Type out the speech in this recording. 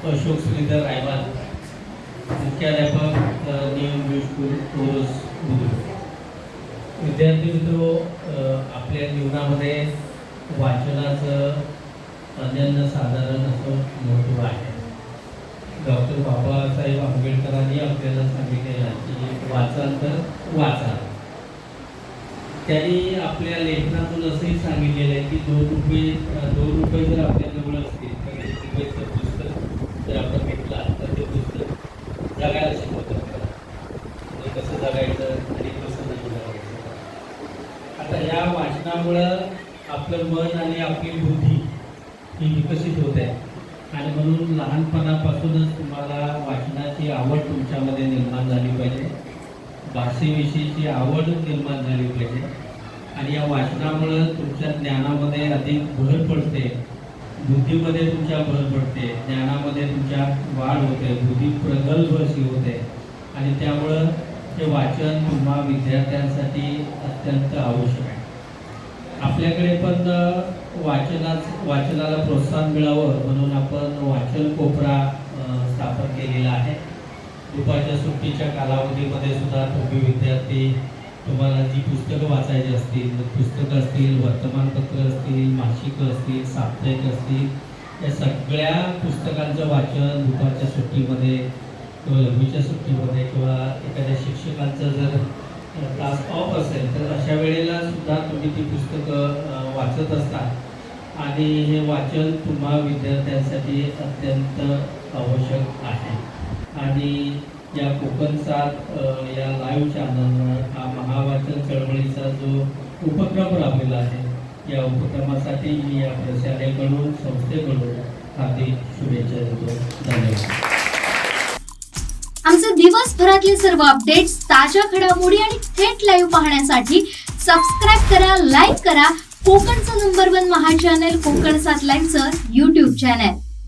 अशोक श्रीधर रायवाल, मुख्याध्यापक new English school कोरोस Budruk. विद्यार्थी मित्रो, आपल्या जीवनामध्ये वाचनाचं अनन्यसाधारण असं महत्त्व आहे. डॉक्टर बाबासाहेब आंबेडकरांनी आपल्याला सांगितलेलं की वाचन तर वाचा. त्यांनी आपल्या लेखनातून असंही सांगितलेलं आहे की 2 रुपये जर आपल्याजवळ असतील तर 1 रुपयाचं पुस्तक जर आपण घेतलं तर ते पुस्तक जगायला शिकवतं. म्हणजे कसं जगायचं आणि कसं नाही जगायचं. आता या वाचनामुळं आपलं मन आणि आपली बुद्धी ही विकसित होत आहे आणि म्हणून लहानपणापासूनच तुम्हाला वाचनाची आवड तुमच्यामध्ये निर्माण झाली पाहिजे. भाषेविषयीची आवड निर्माण झाली पाहिजे आणि या वाचनामुळं तुमच्या ज्ञानामध्ये अधिक भर पडते, बुद्धीमध्ये तुमच्या भर पडते, ज्ञानामध्ये तुमच्या वाढ होते, बुद्धी प्रगल्भ अशी होते आणि त्यामुळं हे वाचन तुम्हा विद्यार्थ्यांसाठी अत्यंत आवश्यक आहे. आपल्याकडे पण वाचनाला प्रोत्साहन मिळावं म्हणून आपण वाचन कोपरा स्थापन केलेला आहे. दुपारच्या सुट्टीच्या कालावधीमध्ये सुद्धा तुम्ही विद्यार्थी तुम्हाला जी पुस्तकं वाचायची असतील, पुस्तकं असतील, वर्तमानपत्र असतील, मासिकं असतील, साप्ताहिक असतील, या सगळ्या पुस्तकांचं वाचन दुपारच्या सुट्टीमध्ये किंवा लघवीच्या सुट्टीमध्ये किंवा एखाद्या शिक्षकांचं जर क्लास ऑफ असेल तर अशा वेळेला सुद्धा तुम्ही ती पुस्तकं वाचत असता आणि हे वाचन तुम्हा विद्यार्थ्यांसाठी अत्यंत आवश्यक आहे. आणि या कोकण 7 या लाईव्ह चॅनलवर हा महावाचन चळवळीचा जो उपक्रम राबलेला आहे, या उपक्रमासाठी मी या प्रशालेकडून संस्थेकडून हार्दिक शुभेच्छा देतो. धन्यवाद. आमचे दिवसभरातले सर्व अपडेट्स, ताज्या घडामोडी आणि थेट लाईव्ह पाहण्यासाठी सबस्क्राईब करा, लाईक करा कोकणचं नंबर 1 महा चॅनल कोकण 7 लाईव्हचं YouTube चॅनल.